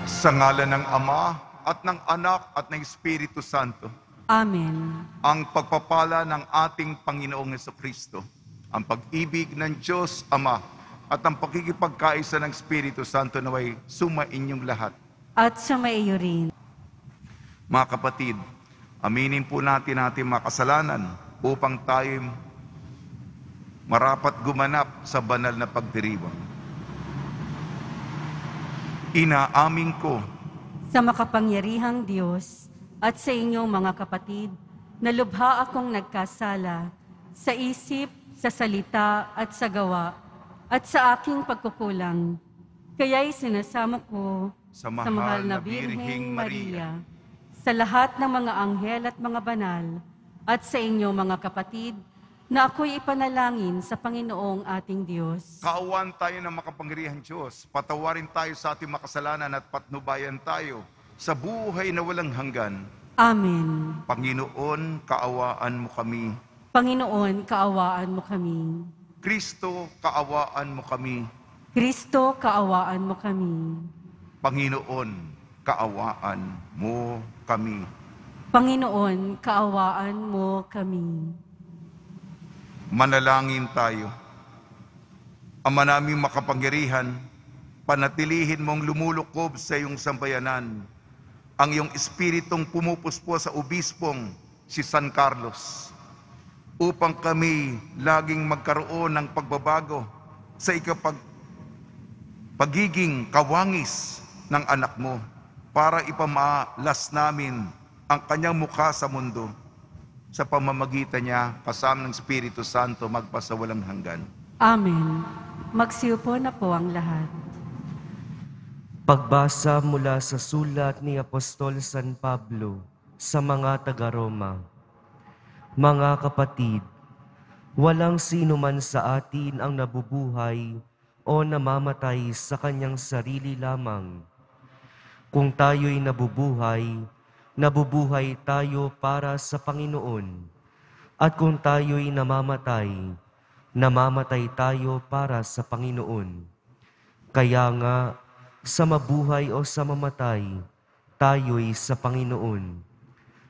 Sa ngalan ng Ama at ng Anak at ng Espiritu Santo. Amen. Ang pagpapala ng ating Panginoong Jesucristo, ang pag-ibig ng Diyos Ama at ang pakikipagkaisa ng Espiritu Santo naway sumainyong lahat. At sumaiyo rin. Mga kapatid, aminin po natin ating mga kasalanan upang tayo marapat gumanap sa banal na pagdiriwang. Inaamin ko Sa makapangyarihang Diyos at sa inyong mga kapatid, na lubha akong nagkasala sa isip, sa salita at sa gawa, at sa aking pagkukulang. Kaya'y sinasama ko sa mahal na Birheng Maria, sa lahat ng mga anghel at mga banal, at sa inyong mga kapatid, na ako'y ipanalangin sa Panginoong ating Diyos. Kaawaan tayo ng makapangyarihang Diyos, patawarin tayo sa ating makasalanan at patnubayan tayo sa buhay na walang hanggan. Amen. Panginoon, kaawaan mo kami. Panginoon, kaawaan mo kami. Kristo, kaawaan mo kami. Kristo, kaawaan mo kami. Panginoon, kaawaan mo kami. Panginoon, kaawaan mo kami. Manalangin tayo. Ama naming makapangyarihan, panatilihin mong lumulukob sa iyong sambayanan ang iyong espiritong pumupuspo sa obispong si San Carlos upang kami laging magkaroon ng pagbabago sa pagiging kawangis ng anak mo para ipamalas namin ang kanyang mukha sa mundo sa pamamagitan niya kasama ng Espiritu Santo magpasawalang hanggan. Amen. Magsiupo na po ang lahat. Pagbasa mula sa sulat ni Apostol San Pablo sa mga taga-Roma. Mga kapatid, walang sino man sa atin ang nabubuhay o namamatay sa kanyang sarili lamang. Kung tayo'y nabubuhay tayo para sa Panginoon. At kung tayo'y namamatay tayo para sa Panginoon. Kaya nga, sa mabuhay o sa mamatay, tayo'y sa Panginoon.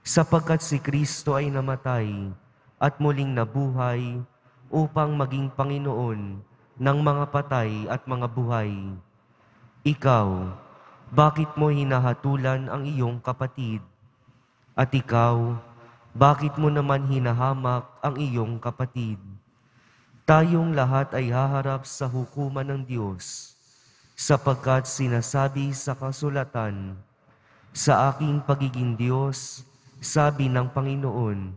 Sapagkat si Kristo ay namatay at muling nabuhay upang maging Panginoon ng mga patay at mga buhay. Ikaw, bakit mo hinahatulan ang iyong kapatid? At ikaw, bakit mo naman hinahamak ang iyong kapatid? Tayong lahat ay haharap sa hukuman ng Diyos, sapagkat sinasabi sa kasulatan, sa aking pagiging Diyos, sabi ng Panginoon,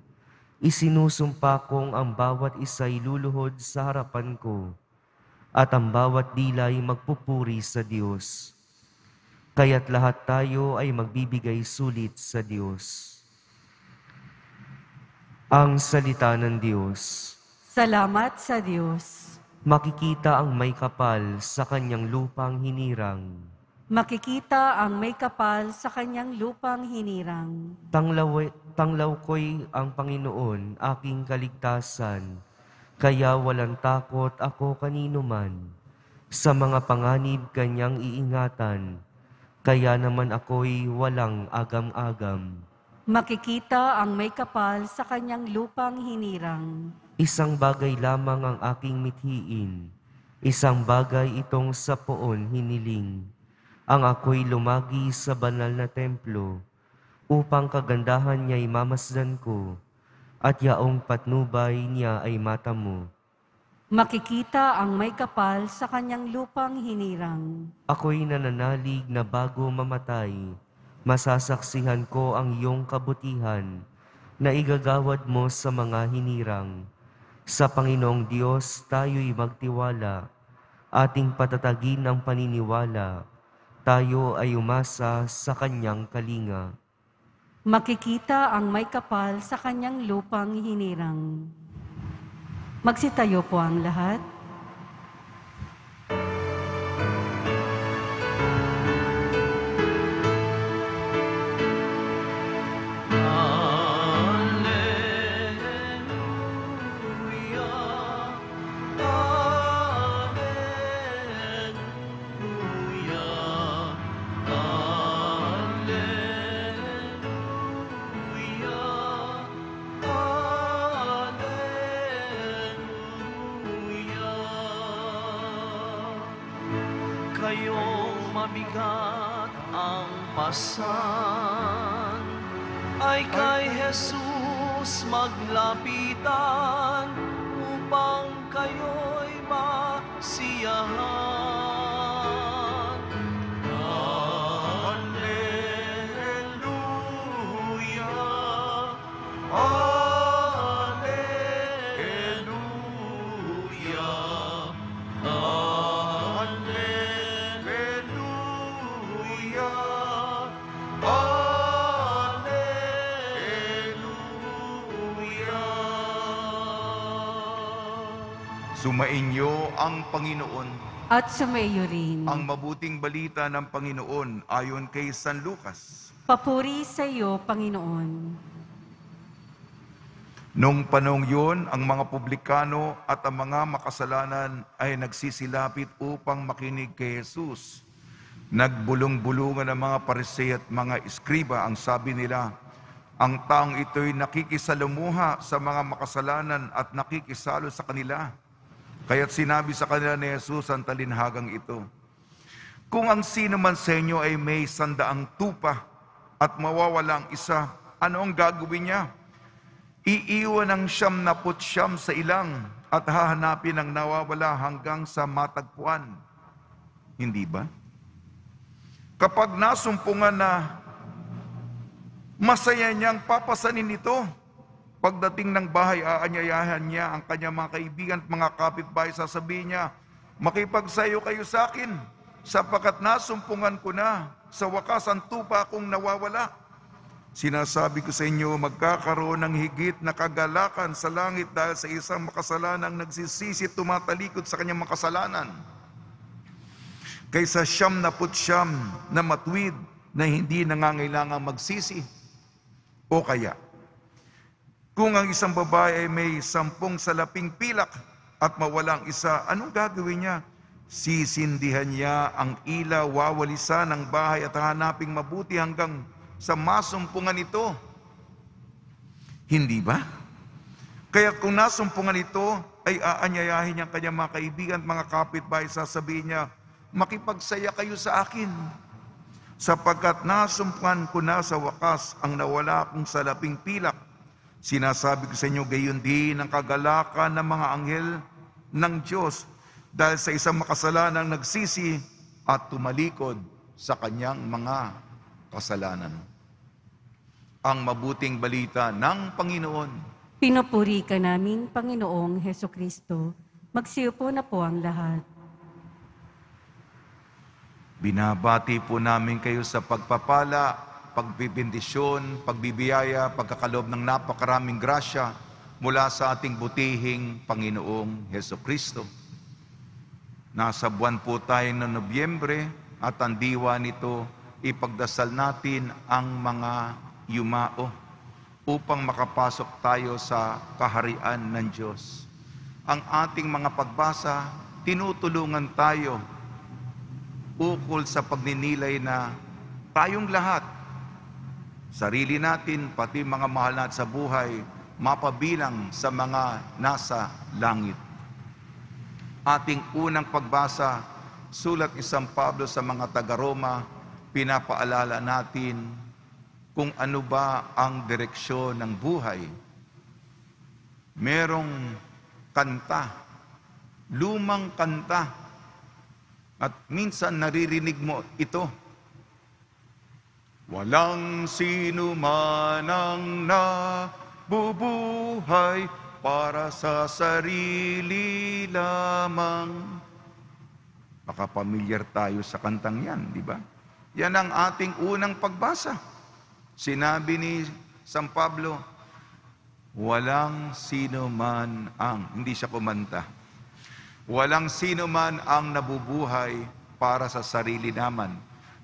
isinusumpa kong ang bawat isa'y luluhod sa harapan ko, at ang bawat dila'y magpupuri sa Diyos. Kaya't lahat tayo ay magbibigay sulit sa Diyos. Ang salita ng Diyos. Salamat sa Diyos. Makikita ang may kapal sa kanyang lupang hinirang. Makikita ang may kapal sa kanyang lupang hinirang. Tanglaw ko'y ang Panginoon, aking kaligtasan, kaya walang takot ako kanino man. Sa mga panganib kanyang iingatan, kaya naman ako'y walang agam-agam. Makikita ang may kapal sa kanyang lupang hinirang. Isang bagay lamang ang aking mithiin, isang bagay itong sa poon hiniling. Ang ako'y lumagi sa banal na templo, upang kagandahan niya'y mamasdan ko, at yaong patnubay niya ay mata mo. Makikita ang may kapal sa kanyang lupang hinirang. Ako'y nananalig na bago mamatay, masasaksihan ko ang iyong kabutihan na igagawad mo sa mga hinirang. Sa Panginoong Diyos tayo'y magtiwala, ating patatagin ang paniniwala, tayo ay umasa sa kanyang kalinga. Makikita ang may kapal sa kanyang lupang hinirang. Magsitayo po ang lahat. kayong mabigat ang pasan, ay kay Jesus maglapitan upang kayo'y masiyahan. Alleluia, Alleluia, Alleluia, Alleluia. Sumainyo ang Panginoon. At sumaiyo rin. Ang mabuting balita ng Panginoon ayon kay San Lucas. Papuri sa iyo, Panginoon. Nung panahong yun, ang mga publikano at ang mga makasalanan ay nagsisilapit upang makinig kay Jesus. Nagbulong-bulungan ang mga pariseo at mga eskriba. Ang sabi nila, ang taong ito'y nakikisalamuha sa mga makasalanan at nakikisalo sa kanila. Kaya't sinabi sa kanila ni Jesus ang talinhagang ito, kung ang sino man sa inyo ay may 100 tupa at mawawala ang isa, ano ang gagawin niya? Iiwan ang 99 sa ilang at hahanapin ang nawawala hanggang sa matagpuan. Hindi ba? Kapag nasumpungan na, masaya niyang papasanin ito. Pagdating ng bahay, aanyayahan niya ang kanyang mga kaibigan at mga kapitbahay. Sasabihin niya, makipagsayo kayo sa akin, sapagkat nasumpungan ko na, sa wakas ang tupa akong nawawala. Sinasabi ko sa inyo, magkakaroon ng higit na kagalakan sa langit dahil sa isang makasalanang nagsisisi at tumatalikod sa kanyang makasalanan, kaysa 99 na matuwid na hindi nangangailangang magsisi. O kaya, kung ang isang babae ay may 10 salaping pilak at mawalang isa, anong gagawin niya? Sisindihan niya ang ilaw, wawalisan ang bahay at hanaping mabuti hanggang sa masumpungan ito. Hindi ba? Kaya kung nasumpungan ito, ay aanyayahin niya ang kanyang mga kaibigan at mga kapitbahay. Sasabihin niya, makipagsaya kayo sa akin, sapagkat nasumpungan ko na sa wakas ang nawala kong salaping pilak. Sinasabi ko sa inyo, gayon din ang kagalakan ng mga anghel ng Diyos dahil sa isang makasalanang nagsisi at tumalikod sa kanyang mga kasalanan. Ang mabuting balita ng Panginoon. Pinupuri ka namin, Panginoong Hesukristo. Magsiupo na po ang lahat. Binabati po namin kayo sa pagpapala, pagbibindisyon, pagbibiyaya, pagkakaloob ng napakaraming grasya mula sa ating butihing Panginoong Hesukristo. Nasa buwan po tayo ng Nobyembre at ang diwa nito, ipagdasal natin ang mga yumao upang makapasok tayo sa kaharian ng Diyos. Ang ating mga pagbasa, tinutulungan tayo ukol sa pagninilay na tayong lahat, sarili natin, pati mga mahal natin sa buhay, mapabilang sa mga nasa langit. Ating unang pagbasa, sulat ni San Pablo sa mga taga-Roma, pinapaalala natin kung ano ba ang direksyon ng buhay. Merong kanta, lumang kanta, at minsan naririnig mo ito. Walang sino man ang nabubuhay para sa sarili lamang. Baka pamilyar tayo sa kantang yan, di ba? Yan ang ating unang pagbasa. Sinabi ni San Pablo, walang sino man ang, hindi siya kumanta, walang sino man ang nabubuhay para sa sarili naman.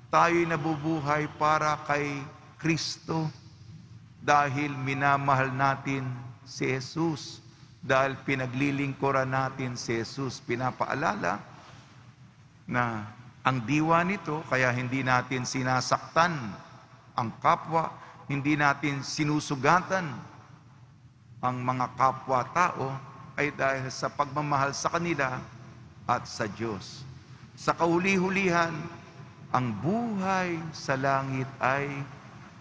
Tayo'y nabubuhay para kay Kristo dahil minamahal natin si Jesus, dahil pinaglilingkuran natin si Jesus. Pinapaalala na ang diwa nito, kaya hindi natin sinasaktan ang kapwa, hindi natin sinusugatan ang mga kapwa-tao, ay dahil sa pagmamahal sa kanila at sa Diyos. Sa kahuli-hulihan, ang buhay sa langit ay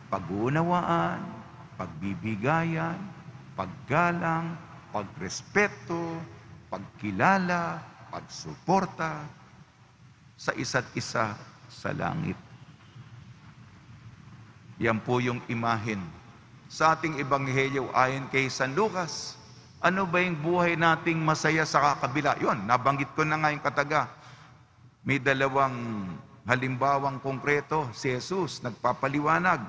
pag-uunawaan, pagbibigayan, paggalang, pagrespeto, pagkilala, pagsuporta sa isa't isa sa langit. Yan po yung imahen sa ating ebanghelyo ayon kay San Lucas. Ano ba yung buhay nating masaya sa kakabila? Yun, nabanggit ko na nga yung kataga. May dalawang halimbawang konkreto, si Jesus nagpapaliwanag.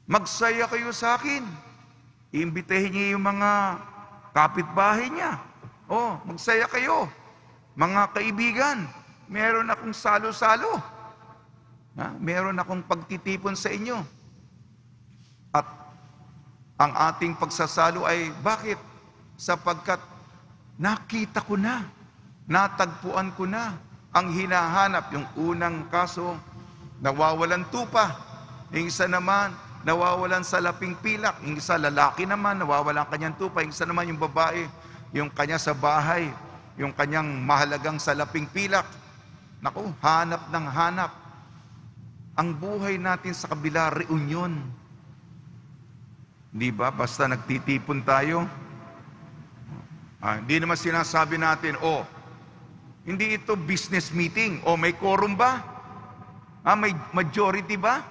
Magsaya kayo sa akin. Iimbitahin niya yung mga kapitbahay niya. Oh, magsaya kayo. Mga kaibigan, meron akong salo-salo. Meron akong pagtitipon sa inyo. At ang ating pagsasalo ay bakit? Sapagkat nakita ko na, natagpuan ko na ang hinahanap. Yung unang kaso, nawawalan tupa. Yung isa naman, nawawalan sa laping pilak. Yung isa, lalaki naman, nawawalan kanyang tupa. Yung isa naman, yung babae, yung kanya sa bahay, yung kanyang mahalagang salaping pilak. Naku, hanap ng hanap. Ang buhay natin sa kabila, reunion. Di ba? Basta nagtitipon tayo. Hindi naman sinasabi natin, hindi ito business meeting. May quorum ba? May majority ba?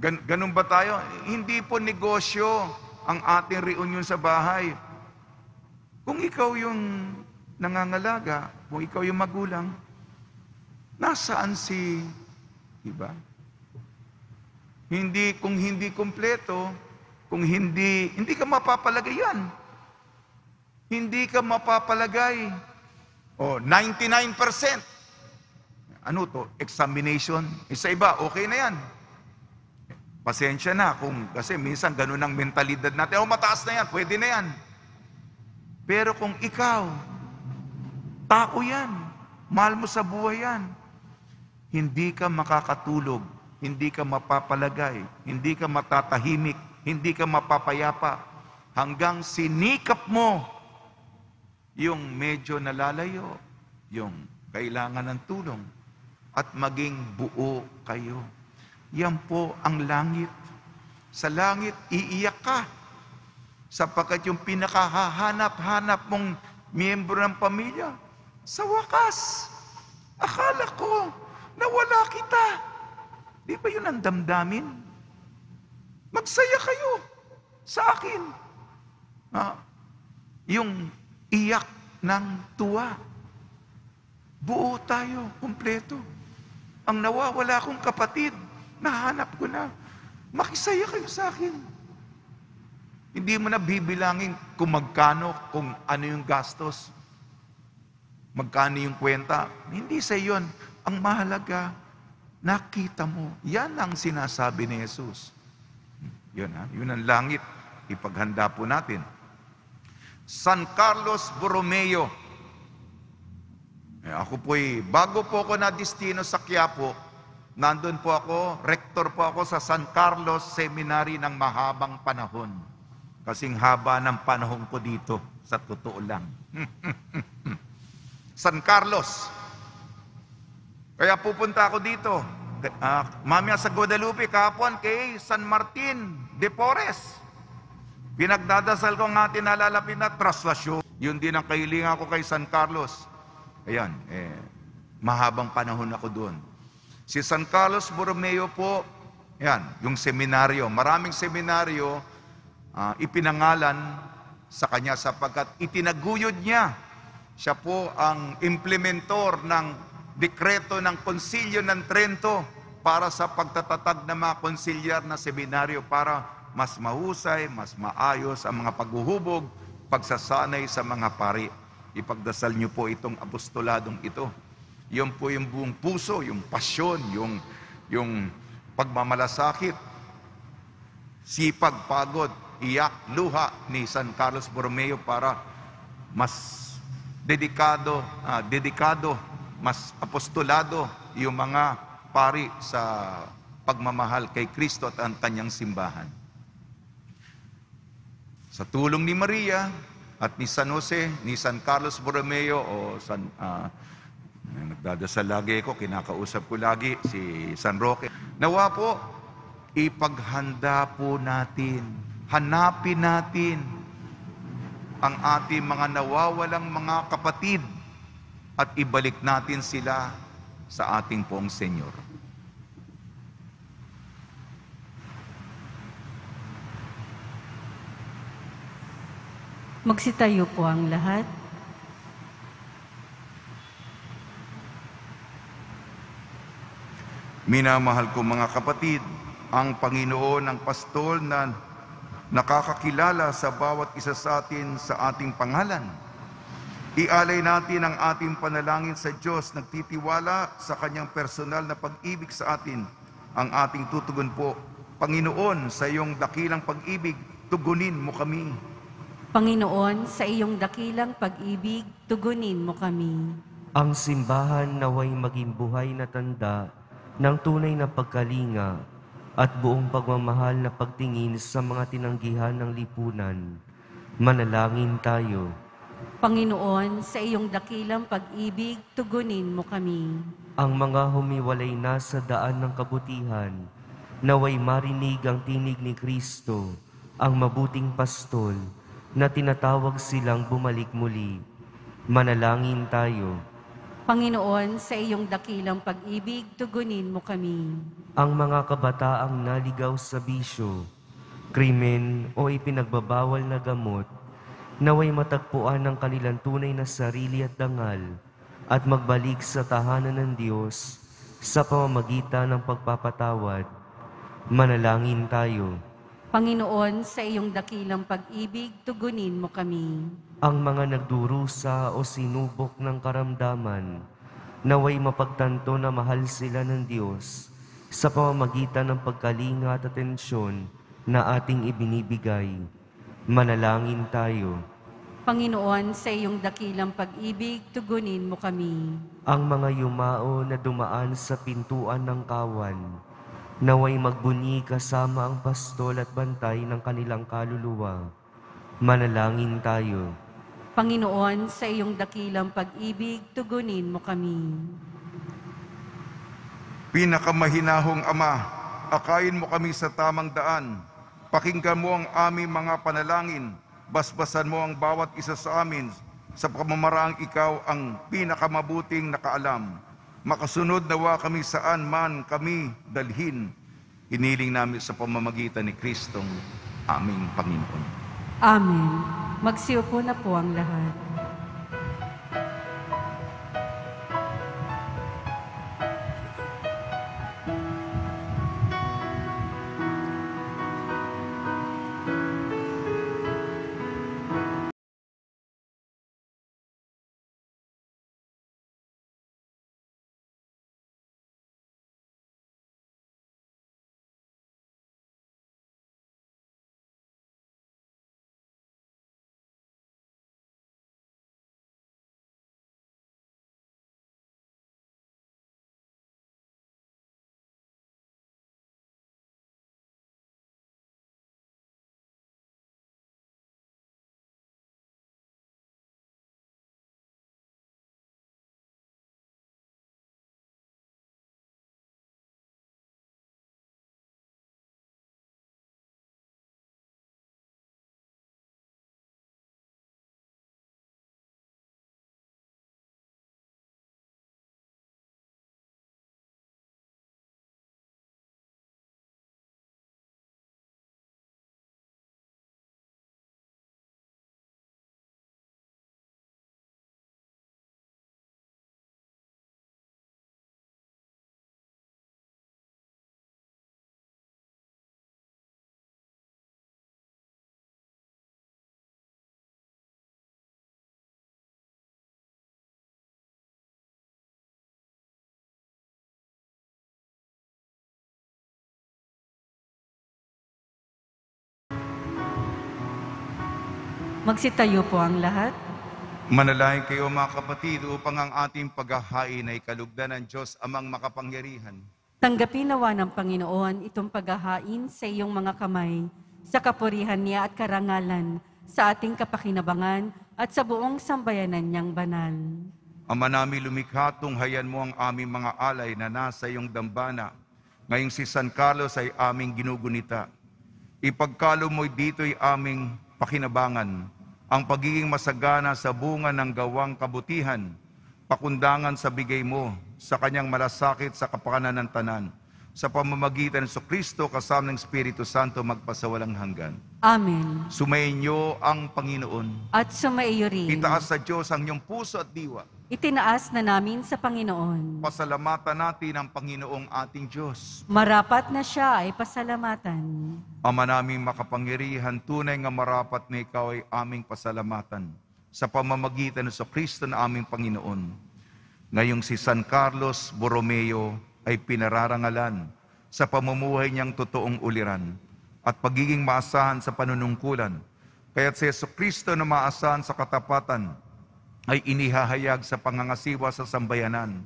Ganun ba tayo? Hindi po negosyo ang ating reunion sa bahay. Kung ikaw yung nangangalaga, kung ikaw yung magulang, nasaan si, diba? Kung hindi kumpleto, kung hindi ka mapapalagay yan. Hindi ka mapapalagay. 99%. Ano to? Examination. Sa iba, okay na yan. Pasensya na kasi minsan ganun ang mentalidad natin. Mataas na yan, pwede na yan. Pero kung ikaw, tao yan, mahal mo sa buhay yan, hindi ka makakatulog, hindi ka mapapalagay, hindi ka matatahimik, hindi ka mapapayapa, hanggang sinikap mo yung medyo nalalayo, yung kailangan ng tulong, at maging buo kayo. Yan po ang langit. Sa langit, iiyak ka. Sapagkat yung pinakahahanap-hanap mong miyembro ng pamilya, sa wakas, akala ko, nawala kita. Di ba yun ang damdamin? Magsaya kayo sa akin. Yung iyak ng tuwa. Buo tayo, kumpleto. Ang nawawala kong kapatid, nahanap ko na. Makisaya kayo sa akin. Hindi mo na bibilangin kung magkano, kung ano yung gastos. Magkano yung kwenta. Hindi sa iyon. Ang mahalaga, nakita mo. Yan ang sinasabi ni Jesus. Yun ang langit. Ipaghanda po natin. San Carlos Borromeo. Ako po'y, bago po ako na-destino sa Quiapo, nandun po ako, rector po ako sa San Carlos Seminary ng mahabang panahon. Kasing haba ng panahon ko dito, sa totoo lang. San Carlos. Kaya pupunta ako dito. Mamaya sa Guadalupe, kahapon kay San Martin de Porres. Pinagdadasal ko ang ating nalalapit na traslasyon. Yun din ang kahilingan ko kay San Carlos. Ayan, mahabang panahon ako doon. Si San Carlos Borromeo po, yan, yung seminaryo. Maraming seminaryo, ipinangalan sa kanya sapagkat itinaguyod niya. Siya po ang implementor ng dekreto ng Konsilyo ng Trento para sa pagtatatag ng mga konsilyar na seminaryo para mas mahusay, mas maayos ang mga paghuhubog, pagsasanay sa mga pari. Ipagdasal niyo po itong apostoladong ito. Yun po yung buong puso, yung pasyon, yung pagmamalasakit, sipag, pagod, iyak, luha ni San Carlos Borromeo para mas dedikado, mas apostolado yung mga pari sa pagmamahal kay Kristo at ang kanyang simbahan. Sa tulong ni Maria, at ni San Jose, ni San Carlos Borromeo o nagdadasal lagi ko, kinakausap ko lagi si San Roque. Nawa po, ipaghanda po natin, hanapin natin ang ating mga nawawalang mga kapatid at ibalik natin sila sa ating pong Senyor. Magsitayo po ang lahat. Minamahal ko mga kapatid, ang Panginoon ang pastol na nakakakilala sa bawat isa sa atin sa ating pangalan. Ialay natin ang ating panalangin sa Diyos, nagtitiwala sa Kanyang personal na pag-ibig sa atin. Ang ating tutugon po, Panginoon, sa iyong dakilang pag-ibig, tugunin mo kami. Panginoon, sa iyong dakilang pag-ibig, tugunin mo kami. Ang simbahan naway maging buhay na tanda ng tunay na pagkalinga at buong pagmamahal na pagtingin sa mga tinanggihan ng lipunan. Manalangin tayo. Panginoon, sa iyong dakilang pag-ibig, tugunin mo kami. Ang mga humiwalay na sa daan ng kabutihan, naway marinig ang tinig ni Kristo, ang mabuting pastol, na tinatawag silang bumalik muli. Manalangin tayo. Panginoon, sa iyong dakilang pag-ibig, tugunin mo kami. Ang mga kabataang naligaw sa bisyo, krimen o ipinagbabawal na gamot, naway matagpuan ng kanilang tunay na sarili at dangal at magbalik sa tahanan ng Diyos sa pamamagitan ng pagpapatawad. Manalangin tayo. Panginoon, sa iyong dakilang pag-ibig, tugunin mo kami. Ang mga nagdurusa o sinubok ng karamdaman, naway mapagtanto na mahal sila ng Diyos sa pamamagitan ng pagkalinga at atensyon na ating ibinibigay. Manalangin tayo. Panginoon, sa iyong dakilang pag-ibig, tugunin mo kami. Ang mga yumao na dumaan sa pintuan ng kawan, naway magbunyi kasama ang pastol at bantay ng kanilang kaluluwa. Manalangin tayo. Panginoon, sa iyong dakilang pag-ibig, tugunin mo kami. Pinakamahinahong Ama, akayin mo kami sa tamang daan. Pakinggan mo ang aming mga panalangin. Basbasan mo ang bawat isa sa amin sa pamamaraang ikaw ang pinakamabuting nakaalam. Makasunod nawa kami saan man kami dalhin. Iniling namin sa pamamagitan ni Kristong aming Panginoon. Amen. Magsiupo na po ang lahat. Magsitayo po ang lahat. Manalangin kayo mga kapatid upang ang ating paghahain ay kalugdan ng Diyos amang makapangyarihan. Tanggapin nawa ng Panginoon itong paghahain sa iyong mga kamay, sa kapurihan niya at karangalan, sa ating kapakinabangan at sa buong sambayanan niyang banal. Ama namin lumikha, tunghayan mo ang aming mga alay na nasa iyong dambana. Ngayong si San Carlos ay aming ginugunita. Ipagkalo mo'y dito'y aming pakinabangan, ang pagiging masagana sa bunga ng gawang kabutihan, pakundangan sa bigay mo, sa kanyang malasakit sa kapakanan ng tanan, sa pamamagitan ng Kristo kasama ng Espiritu Santo magpasawalang hanggan. Amen. Sumainyo ang Panginoon. At sumaiyo rin. Itaas sa Diyos ang iyong puso at diwa. Itinaas na namin sa Panginoon. Pasalamatan natin ang Panginoong ating Diyos. Marapat na siya ay pasalamatan. Ama naming makapangyarihan, tunay nga marapat na ikaw ay aming pasalamatan sa pamamagitan ng Kristo na aming Panginoon. Ngayong si San Carlos Borromeo ay pinararangalan sa pamumuhay niyang totoong uliran at pagiging maasahan sa panunungkulan. Kaya't si Kristo na maasahan sa katapatan ay inihahayag sa pangangasiwa sa sambayanan.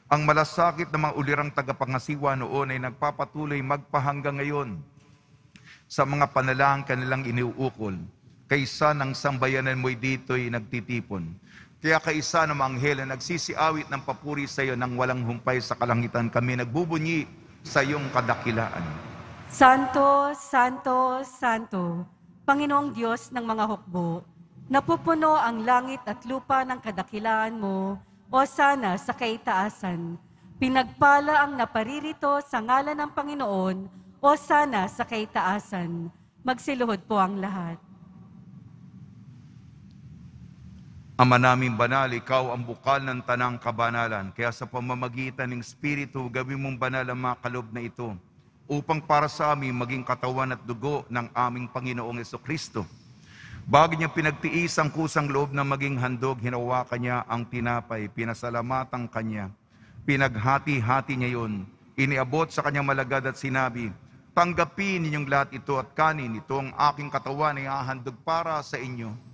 Ang malasakit ng mga ulirang tagapangasiwa noon ay nagpapatuloy magpahanggang ngayon sa mga panalangin kanilang iniuukol. Kaysa ng sambayanan mo'y dito'y nagtitipon. Kaya kaisa ng mga anghel na nagsisiawit ng papuri sa iyo nang walang humpay sa kalangitan, kami nagbubunyi sa iyong kadakilaan. Santo, Santo, Santo, Panginoong Diyos ng mga hukbo, napupuno ang langit at lupa ng kadakilaan mo, o sana sa kaitaasan. Pinagpala ang naparirito sa ngalan ng Panginoon, o sana sa kaitaasan. Magsiluhod po ang lahat. Ama naming banal, ikaw ang bukal ng tanang kabanalan. Kaya sa pamamagitan ng Espiritu, gawin mong banal ang mga kaloob na ito, upang para sa amin maging katawan at dugo ng aming Panginoong Jesucristo. Bago niya pinagtiis ang kusang loob na maging handog, hinawakan niya ang tinapay, pinasalamatan kanya, pinaghati-hati niya yun, iniabot sa kanyang malagad at sinabi, tanggapin ninyong lahat ito at kanin, ito ang aking katawan na ihahandog para sa inyo.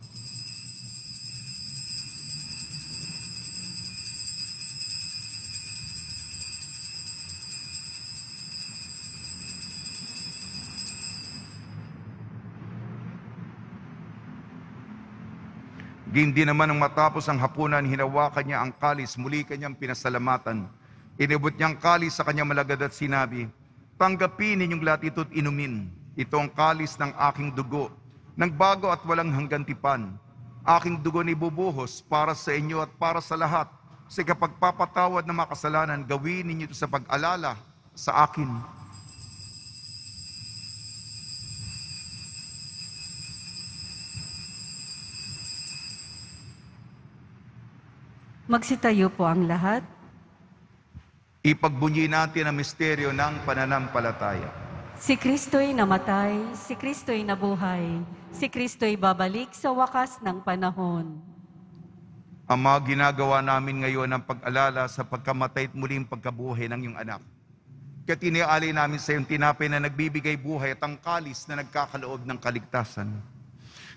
Hindi naman nang matapos ang hapunan, hinawakan niya ang kalis, muli kanyang pinasalamatan. Inibot niyang kalis sa kanyang malagad at sinabi, tanggapin ninyong lahat ito't inumin. Ito ang kalis ng aking dugo, ng bago at walang hanggantipan. Aking dugo ni bubuhos para sa inyo at para sa lahat. Sa kapagpapatawad ng mga kasalanan, gawin ninyo ito sa pag-alala sa akin. Magsitayo po ang lahat. Ipagbunyi natin ang misteryo ng pananampalataya. Si Kristo'y namatay, si Kristo'y nabuhay, si Kristo'y babalik sa wakas ng panahon. Ama, ginagawa namin ngayon ang pag-alala sa pagkamatay at muling pagkabuhay ng iyong anak. Kaya tiniaalay namin sa iyong tinapay na nagbibigay buhay at ang kalis na nagkakaloob ng kaligtasan.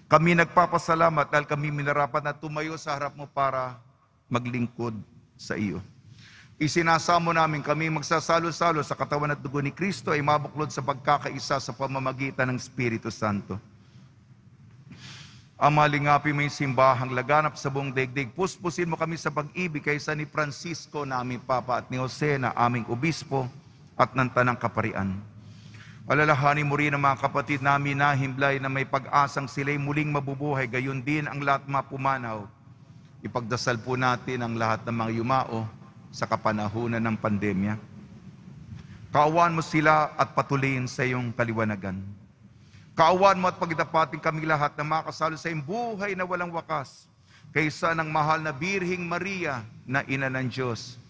Kami nagpapasalamat dahil kami minarapat na tumayo sa harap mo para maglingkod sa iyo. Isinasamo namin kami magsasalo-salo sa katawan at dugo ni Kristo ay mabuklod sa pagkakaisa sa pamamagitan ng Espiritu Santo. Ama, lingapin mo yung simbahang laganap sa buong daigdig. Puspusin mo kami sa pag-ibig kaysa ni Francisco na aming Papa at ni Jose na aming Obispo at ng Tanang Kaparian. Alalahanin mo rin ang mga kapatid namin na himlay na may pag-asang sila'y muling mabubuhay, gayon din ang lahat mapumanaw. Ipagdasal po natin ang lahat ng mga yumao sa kapanahunan ng pandemya. Kaawaan mo sila at patuloyin sa iyong kaliwanagan. Kaawaan mo at pagdapating kami lahat na makasalo sa iyong buhay na walang wakas, kaysa ng mahal na Birhing Maria na ina ng Diyos,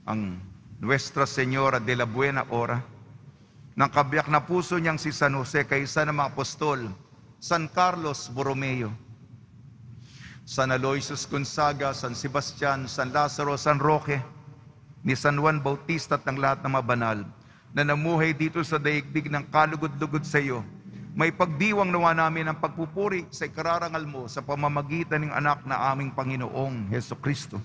ang Nuestra Señora de la Buena Hora, ng kabiyak na puso niyang si San Jose, kaysa ng mga apostol, San Carlos Borromeo, San Aloysius Gonzaga, San Sebastian, San Lazaro, San Roque, ni San Juan Bautista at ng lahat ng mga banal na namuhay dito sa daigdig ng kalugod-lugod sa iyo. May pagdiwang nawa namin ang pagpupuri sa ikararangal mo sa pamamagitan ng anak na aming Panginoong Hesukristo.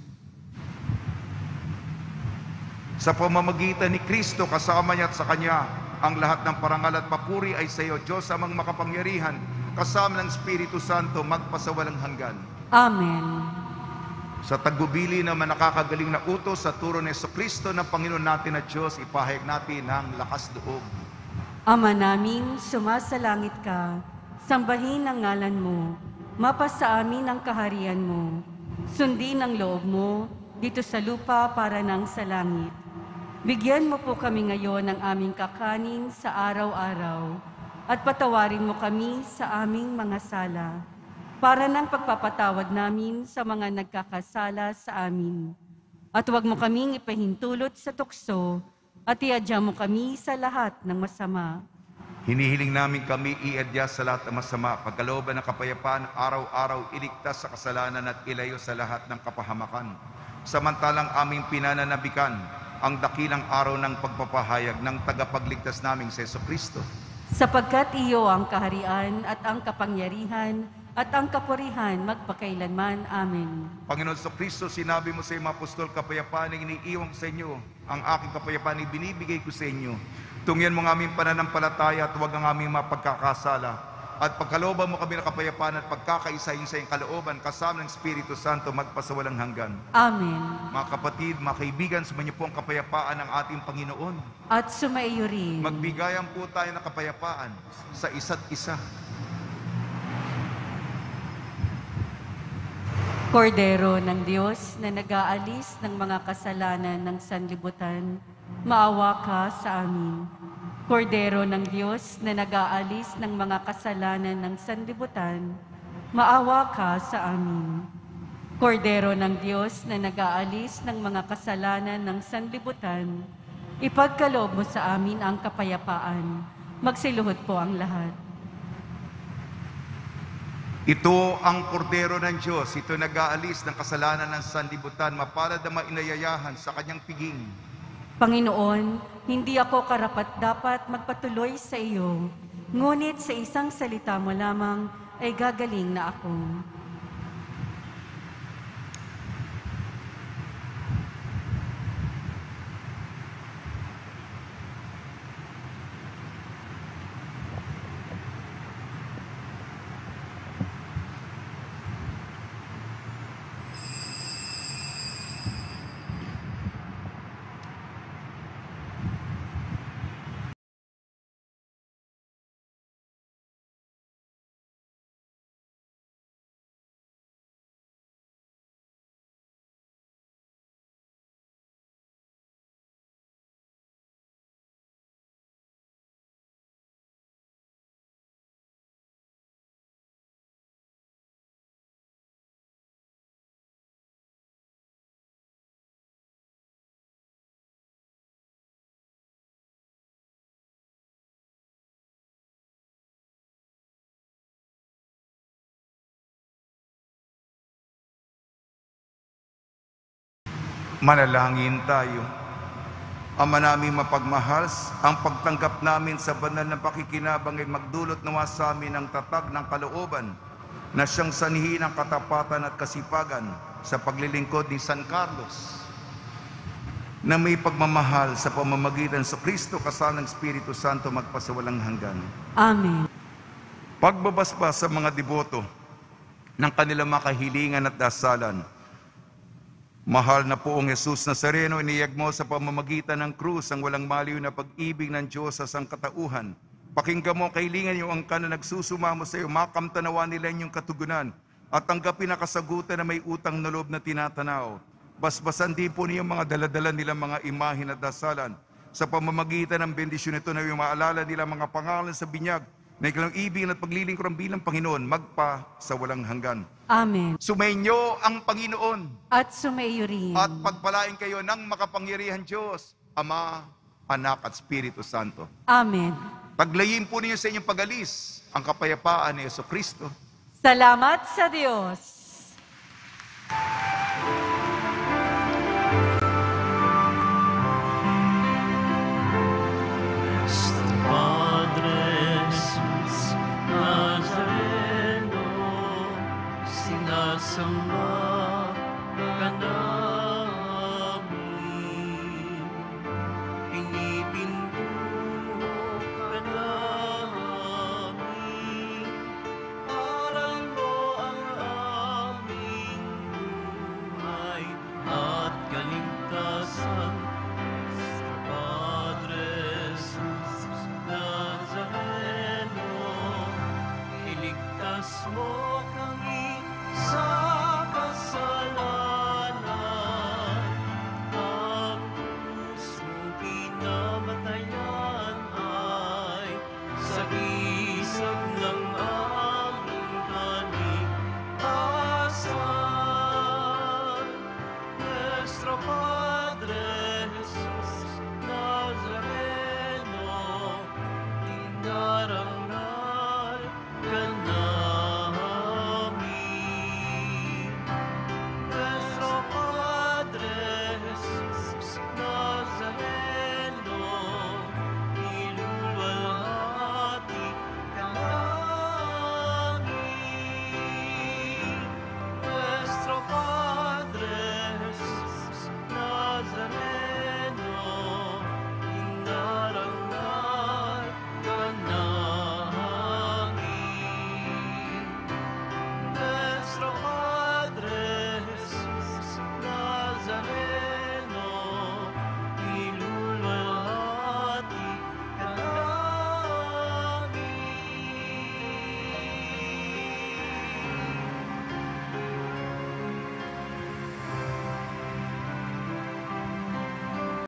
Sa pamamagitan ni Kristo, kasama niya at sa Kanya, ang lahat ng parangal at papuri ay sa iyo, Diyos amang makapangyarihan, kasama ng Espiritu Santo, magpasawalang hanggan. Amen. Sa tagbubili naman nakakagaling na utos sa turo ni Jesucristo ng Panginoon natin at Diyos, ipahayag natin ng lakas loob. Ama namin, sumasalangit ka, sambahin ang ngalan mo, mapasa amin ang kaharian mo, sundin ang loob mo, dito sa lupa para nang sa langit. Bigyan mo po kami ngayon ng aming kakanin sa araw-araw, at patawarin mo kami sa aming mga sala, para ng pagpapatawad namin sa mga nagkakasala sa amin. At huwag mo kaming ipahintulot sa tukso, at iadya mo kami sa lahat ng masama. Hinihiling namin kami iadya sa lahat ng masama, pagkalooban ng kapayapaan, araw-araw iligtas sa kasalanan at ilayo sa lahat ng kapahamakan. Samantalang aming pinananabikan ang dakilang araw ng pagpapahayag ng tagapagligtas naming si Jesucristo. Sapagkat iyo ang kaharian at ang kapangyarihan at ang kapurihan magpakailanman. Amen. Panginoon Jesucristo, sinabi mo sa iyong mga apostol, kapayapaan ang iniiwan ko sa inyo. Ang aking kapayapaan ay binibigay ko sa inyo. Tungyan mo ang aming pananampalataya at huwag ang aming mapagkakasala. At pagkalooban mo kami ng kapayapaan at pagkakaisahin sa iyong kalooban, kasama ng Espiritu Santo, magpasawalang hanggan. Amen. Mga kapatid, mga kaibigan, sumainyo po ang kapayapaan ng ating Panginoon. At sumaiyo rin. Magbigayan po tayo ng kapayapaan sa isa't isa. Kordero ng Diyos na nag-aalis ng mga kasalanan ng sanlibutan, maawa ka sa amin. Kordero ng Diyos na nag-aalis ng mga kasalanan ng sanlibutan, maawa ka sa amin. Kordero ng Diyos na nag-aalis ng mga kasalanan ng sanlibutan, ipagkaloob mo sa amin ang kapayapaan. Magsiluhod po ang lahat. Ito ang kordero ng Diyos, ito nag-aalis ng kasalanan ng sanlibutan, mapalad na mainayayahan sa kanyang piging. Panginoon, hindi ako karapat-dapat magpatuloy sa iyo, ngunit sa isang salita mo lamang ay gagaling na ako. Manalangin tayo. Ama namin mapagmahal, ang pagtanggap namin sa banal na pakikinabang ay magdulot nawa sa amin ng tatag ng kalooban na siyang sanhi ng katapatan at kasipagan sa paglilingkod ni San Carlos, na may pagmamahal sa pamamagitan sa Kristo kasama ng Espiritu Santo magpasawalang hanggan. Amen. Pagbabasbas sa mga deboto ng kanilang makahilingan at dasalan, mahal na poong Jesus Nazareno, iniyag mo sa pamamagitan ng krus ang walang maliw na pag-ibig ng Diyos sa sangkatauhan. Pakinggan mo ang kahilingan yung angkan na nagsusumamo sa iyo, makamtanawa nila inyong katugunan at tanggapin ang kasagutan na may utang na loob na tinatanaw. Basbasan din po niyo mga daladala nilang mga imahin at dasalan. Sa pamamagitan ng bendisyon ito na yung maalala nila mga pangalan sa binyag na ilang ibig at paglilingkuran bilang Panginoon, magpa sa walang hanggan. Amen. Sumainyo ang Panginoon At sumaiyo rin. at pagpalain kayo ng makapangyarihan Diyos, Ama, Anak at Espiritu Santo. Amen. Paglayin po ninyo sa inyong pag-alis ang kapayapaan ni Jesucristo. Salamat sa Diyos.